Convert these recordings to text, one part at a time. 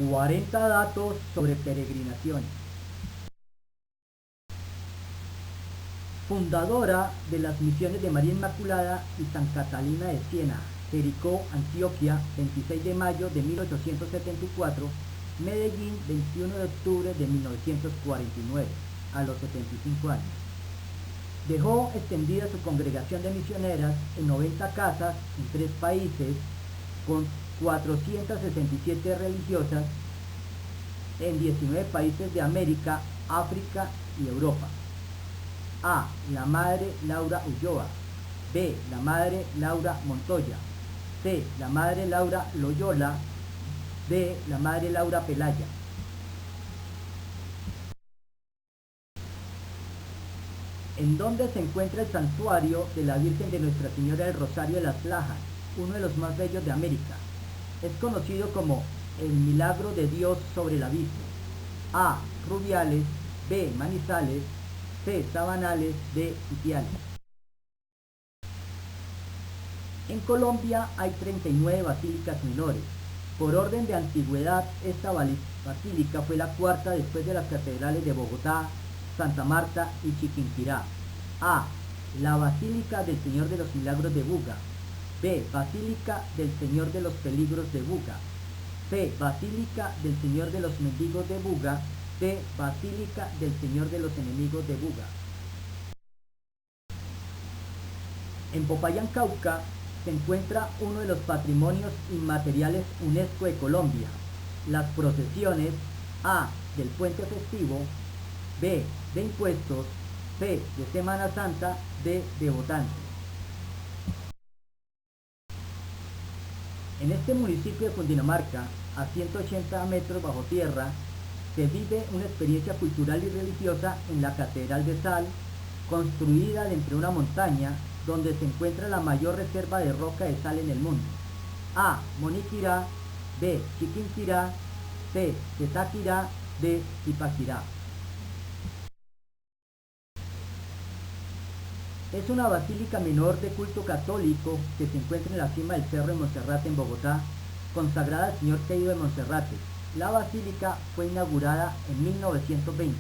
40 datos sobre peregrinaciones. Fundadora de las misiones de María Inmaculada y San Catalina de Siena, Jericó, Antioquia, 26 de mayo de 1874, Medellín, 21 de octubre de 1949, a los 75 años. Dejó extendida su congregación de misioneras en 90 casas en 3 países, con 467 religiosas en 19 países de América, África y Europa. A. La Madre Laura Ulloa. B. La Madre Laura Montoya. C. La Madre Laura Loyola. D. La Madre Laura Pelaya. ¿En dónde se encuentra el santuario de la Virgen de Nuestra Señora del Rosario de las Lajas, uno de los más bellos de América? Es conocido como el milagro de Dios sobre el abismo. A. Rubiales. B. Manizales. C. Sabanales. D. Ipiales. En Colombia hay 39 basílicas menores. Por orden de antigüedad, esta basílica fue la cuarta después de las catedrales de Bogotá, Santa Marta y Chiquinquirá. A. La Basílica del Señor de los Milagros de Buga. B. Basílica del Señor de los Peligros de Buga. C. Basílica del Señor de los Mendigos de Buga. D. Basílica del Señor de los Enemigos de Buga. En Popayán, Cauca, se encuentra uno de los patrimonios inmateriales UNESCO de Colombia. Las procesiones: A. Del puente festivo. B. De impuestos. C. De Semana Santa. D. De votantes. En este municipio de Cundinamarca, a 180 metros bajo tierra, se vive una experiencia cultural y religiosa en la Catedral de Sal, construida dentro de una montaña donde se encuentra la mayor reserva de roca de sal en el mundo. A. Moniquirá. B. Chiquinquirá. C. Tetaquirá. D. Zipaquirá. Es una basílica menor de culto católico que se encuentra en la cima del Cerro de Monserrate en Bogotá, consagrada al Señor Caído de Monserrate. La basílica fue inaugurada en 1920.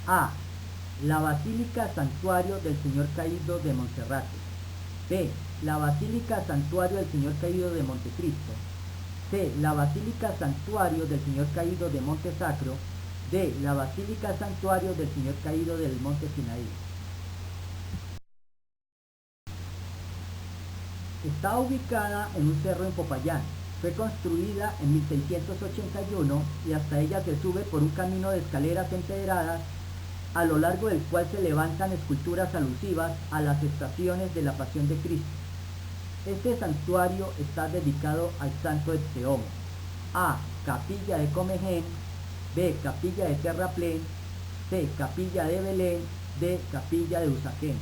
A. La Basílica Santuario del Señor Caído de Monserrate. B. La Basílica Santuario del Señor Caído de Montecristo. C. La Basílica Santuario del Señor Caído de Monte Sacro. D. La Basílica Santuario del Señor Caído del Monte Sinaí. Está ubicada en un cerro en Popayán. Fue construida en 1681 y hasta ella se sube por un camino de escaleras empedradas, a lo largo del cual se levantan esculturas alusivas a las estaciones de la Pasión de Cristo. Este santuario está dedicado al santo Exeomo. A. Capilla de Comején. B. Capilla de Terraplén. C. Capilla de Belén. D. Capilla de Usaquén.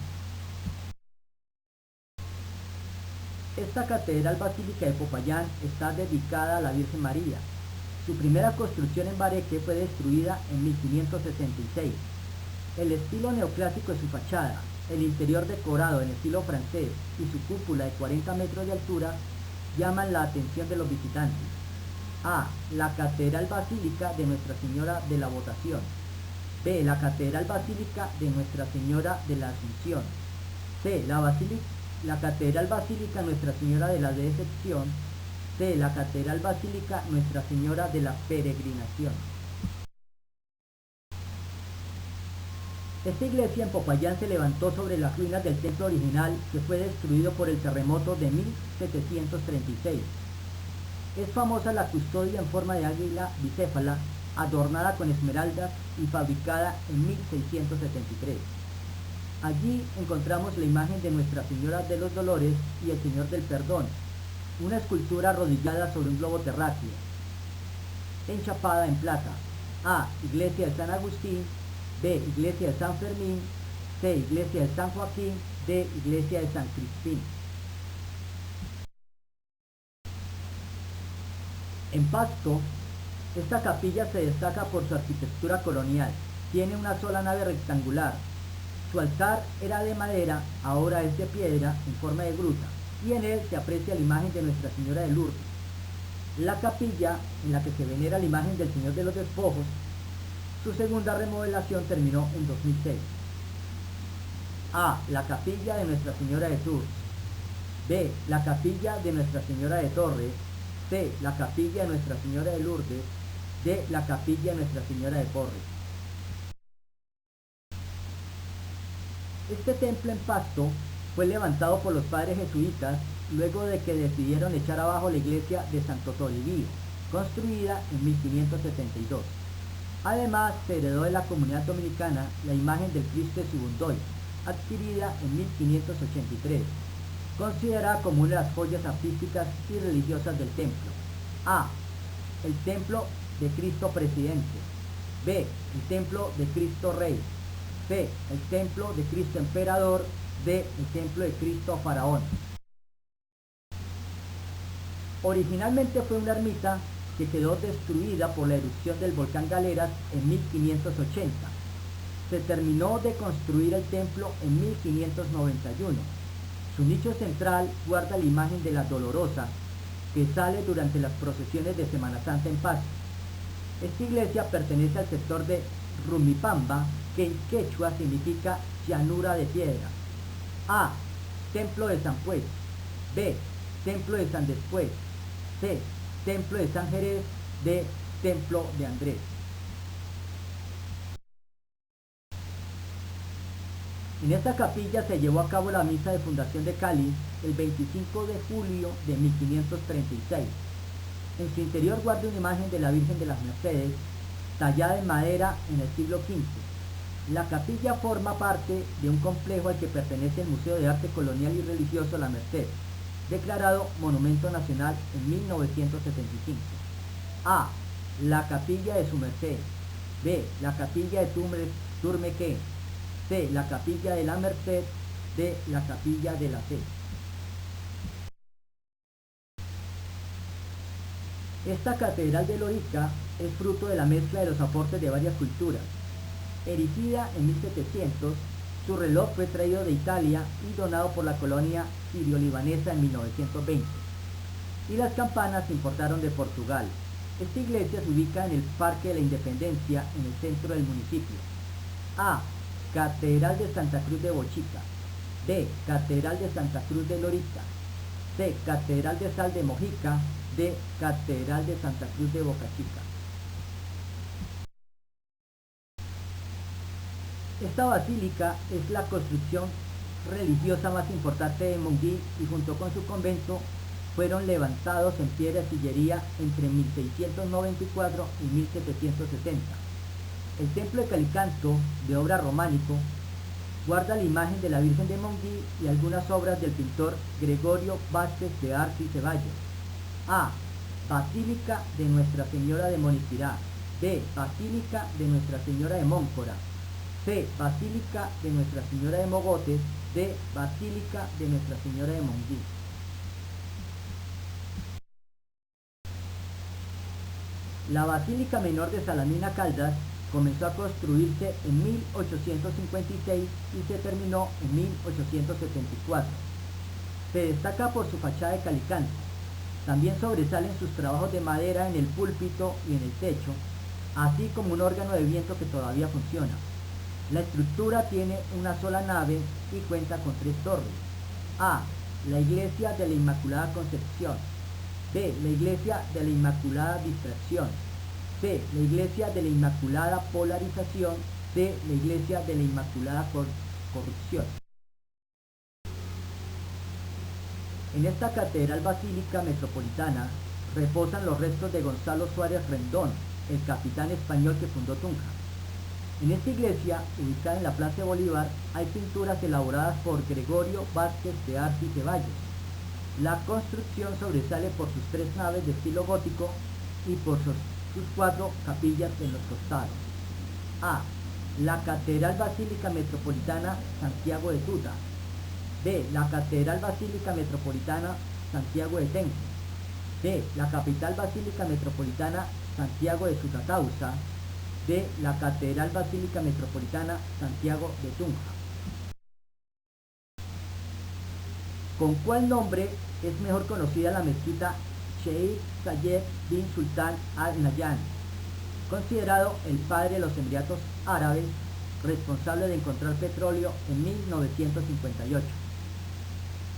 Esta catedral basílica de Popayán está dedicada a la Virgen María. Su primera construcción en Bareque fue destruida en 1566. El estilo neoclásico de su fachada, el interior decorado en estilo francés y su cúpula de 40 metros de altura llaman la atención de los visitantes. A. La Catedral Basílica de Nuestra Señora de la Votación. B. La Catedral Basílica de Nuestra Señora de la Asunción. C. La Catedral Basílica Nuestra Señora de la Decepción. C. La Catedral Basílica Nuestra Señora de la Peregrinación. Esta iglesia en Popayán se levantó sobre las ruinas del templo original, que fue destruido por el terremoto de 1736. Es famosa la custodia en forma de águila bicéfala, adornada con esmeraldas y fabricada en 1673. Allí encontramos la imagen de Nuestra Señora de los Dolores y el Señor del Perdón, una escultura arrodillada sobre un globo terráqueo, enchapada en plata. A. Iglesia de San Agustín. B. Iglesia de San Fermín. C. Iglesia de San Joaquín. D. Iglesia de San Crispín. En Pasto, esta capilla se destaca por su arquitectura colonial. Tiene una sola nave rectangular. Su altar era de madera, ahora es de piedra en forma de gruta, y en él se aprecia la imagen de Nuestra Señora de Lourdes. La capilla, en la que se venera la imagen del Señor de los Despojos, su segunda remodelación terminó en 2006. A. La capilla de Nuestra Señora de Tours. B. La capilla de Nuestra Señora de Torres. C. La capilla de Nuestra Señora de Lourdes. D. La capilla de Nuestra Señora de Porres. Este templo en Pasto fue levantado por los padres jesuitas luego de que decidieron echar abajo la iglesia de Santo Toribio, construida en 1572. Además, se heredó de la comunidad dominicana la imagen del Cristo de Sibundoy, adquirida en 1583, considerada como una de las joyas artísticas y religiosas del templo. A. El templo de Cristo Presidente. B. El templo de Cristo Rey. C. El templo de Cristo Emperador. D. El templo de Cristo Faraón. Originalmente fue una ermita que quedó destruida por la erupción del volcán Galeras en 1580. Se terminó de construir el templo en 1591. Su nicho central guarda la imagen de la Dolorosa, que sale durante las procesiones de Semana Santa en Pasto. Esta iglesia pertenece al sector de Rumipamba, que en quechua significa llanura de piedra. A. Templo de San Pues. B. Templo de San Después. C. Templo de San Jerez. D. Templo de Andrés. En esta capilla se llevó a cabo la misa de fundación de Cali el 25 de julio de 1536. En su interior guarda una imagen de la Virgen de las Mercedes, tallada en madera en el siglo XV. La capilla forma parte de un complejo al que pertenece el Museo de Arte Colonial y Religioso La Merced, declarado Monumento Nacional en 1975. A. La capilla de Su Merced. B. La capilla de Turmequé. C. La capilla de la Merced. D. La capilla de la C. Esta catedral de Lorica es fruto de la mezcla de los aportes de varias culturas. Erigida en 1700, su reloj fue traído de Italia y donado por la colonia sirio-libanesa en 1920. Y las campanas se importaron de Portugal. Esta iglesia se ubica en el Parque de la Independencia, en el centro del municipio. A. Catedral de Santa Cruz de Bochica. B. Catedral de Santa Cruz de Lorica. C. Catedral de Sal de Mojica. D. Catedral de Santa Cruz de Boca Chica. Esta basílica es la construcción religiosa más importante de Monguí y junto con su convento fueron levantados en piedra de sillería entre 1694 y 1760. El templo de Calicanto, de obra románico, guarda la imagen de la Virgen de Monguí y algunas obras del pintor Gregorio Vázquez de Arce y Ceballos. A. Basílica de Nuestra Señora de Moniquirá. B. Basílica de Nuestra Señora de Móncora. C. Basílica de Nuestra Señora de Mogotes. D. Basílica de Nuestra Señora de Monguí. La Basílica Menor de Salamina Caldas comenzó a construirse en 1856 y se terminó en 1874. Se destaca por su fachada de calicanto. También sobresalen sus trabajos de madera en el púlpito y en el techo, así como un órgano de viento que todavía funciona. La estructura tiene una sola nave y cuenta con 3 torres. A. La Iglesia de la Inmaculada Concepción. B. La Iglesia de la Inmaculada Distracción. C. La Iglesia de la Inmaculada Polarización. D. La Iglesia de la Inmaculada Corrupción. En esta catedral basílica metropolitana reposan los restos de Gonzalo Suárez Rendón, el capitán español que fundó Tunja. En esta iglesia, ubicada en la Plaza de Bolívar, hay pinturas elaboradas por Gregorio Vázquez de Arce y Ceballos. La construcción sobresale por sus 3 naves de estilo gótico y por sus 4 capillas en los costados. A. La Catedral Basílica Metropolitana Santiago de Tuta. B. La Catedral Basílica Metropolitana Santiago de Tenco. D. La Capital Basílica Metropolitana Santiago de Sutatausa. D. La Catedral Basílica Metropolitana Santiago de Tunja. ¿Con cuál nombre es mejor conocida la mezquita Sheikh Zayed bin Sultan Al Nahyan, considerado el padre de los Emiratos Árabes, responsable de encontrar petróleo en 1958.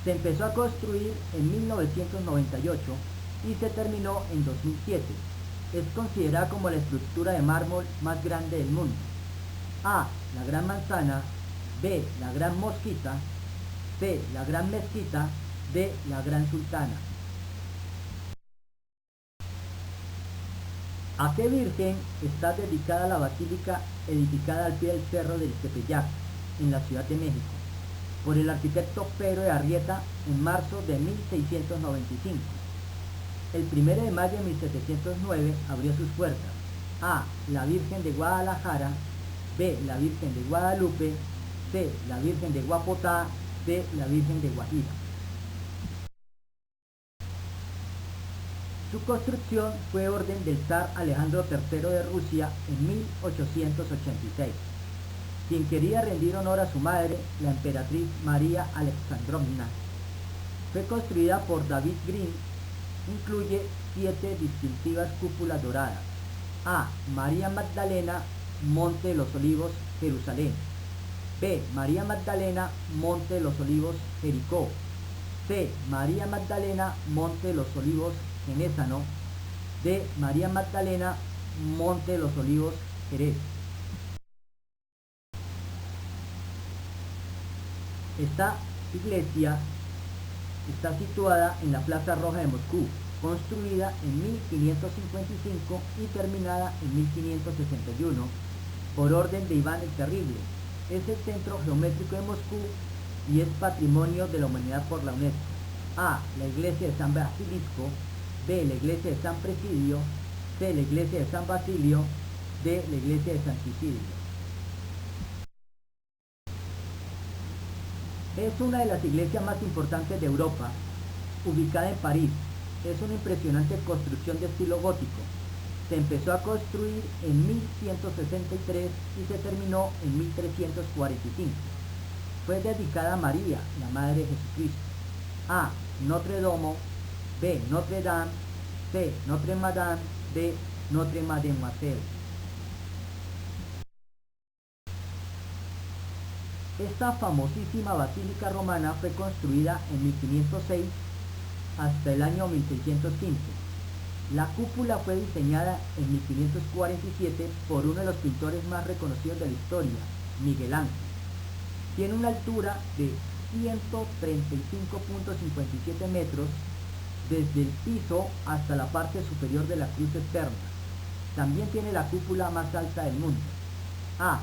Se empezó a construir en 1998 y se terminó en 2007. Es considerada como la estructura de mármol más grande del mundo. A. La Gran Manzana. B. La Gran Mosquita. C. La Gran Mezquita. D. La Gran Sultana. ¿A qué virgen está dedicada la basílica edificada al pie del cerro del Tepeyac, en la Ciudad de México, por el arquitecto Pedro de Arrieta en marzo de 1695? El 1 de mayo de 1709 abrió sus puertas. A. La Virgen de Guadalajara. B. La Virgen de Guadalupe. C. La Virgen de Guapotá. D. La Virgen de Guajira. Su construcción fue orden del zar Alejandro III de Rusia en 1886, quien quería rendir honor a su madre, la emperatriz María Alexandrovna. Fue construida por David Green. Incluye 7 distintivas cúpulas doradas. A. María Magdalena, Monte de los Olivos, Jerusalén. B. María Magdalena, Monte de los Olivos, Jericó. C. María Magdalena, Monte de los Olivos, Genésano. D. María Magdalena, Monte de los Olivos, Jerez. Esta iglesia está situada en la Plaza Roja de Moscú, construida en 1555 y terminada en 1561 por orden de Iván el Terrible. Es el centro geométrico de Moscú y es Patrimonio de la Humanidad por la UNESCO. A. La iglesia de San Basilisco. B. La iglesia de San Presidio. C. La iglesia de San Basilio. D. La iglesia de San Cicidio. Es una de las iglesias más importantes de Europa, ubicada en París. Es una impresionante construcción de estilo gótico. Se empezó a construir en 1163 y se terminó en 1345. Fue dedicada a María, la Madre de Jesucristo. A. Notre Dame. B. Notre Dame. C. Notre Madame. D. Notre Mademoiselle. Esta famosísima basílica romana fue construida en 1506 hasta el año 1615. La cúpula fue diseñada en 1547 por uno de los pintores más reconocidos de la historia, Miguel Ángel. Tiene una altura de 135.57 metros desde el piso hasta la parte superior de la cruz externa. También tiene la cúpula más alta del mundo. A.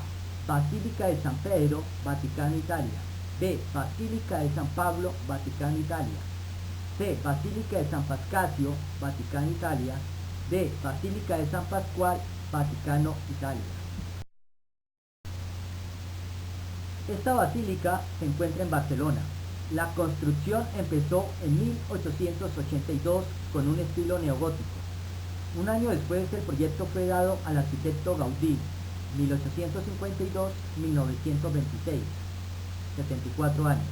Basílica de San Pedro, Vaticano, Italia. B. Basílica de San Pablo, Vaticano, Italia. C. Basílica de San Pascasio, Vaticano, Italia. D. Basílica de San Pascual, Vaticano, Italia. Esta basílica se encuentra en Barcelona. La construcción empezó en 1882 con un estilo neogótico. Un año después el proyecto fue dado al arquitecto Gaudí, 1852-1926, 74 años,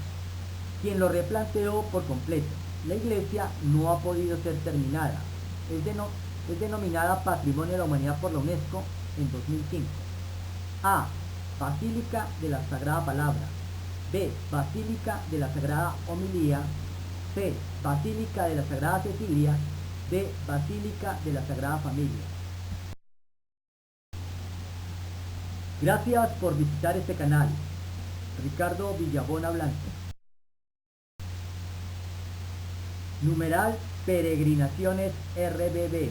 quien lo replanteó por completo. La iglesia no ha podido ser terminada. Es denominada Patrimonio de la Humanidad por la UNESCO en 2005. A. Basílica de la Sagrada Palabra. B. Basílica de la Sagrada Homilía. C. Basílica de la Sagrada Cecilia. D. Basílica de la Sagrada Familia. Gracias por visitar este canal. Ricardo Villabona Blanco. Numeral Peregrinaciones RBB.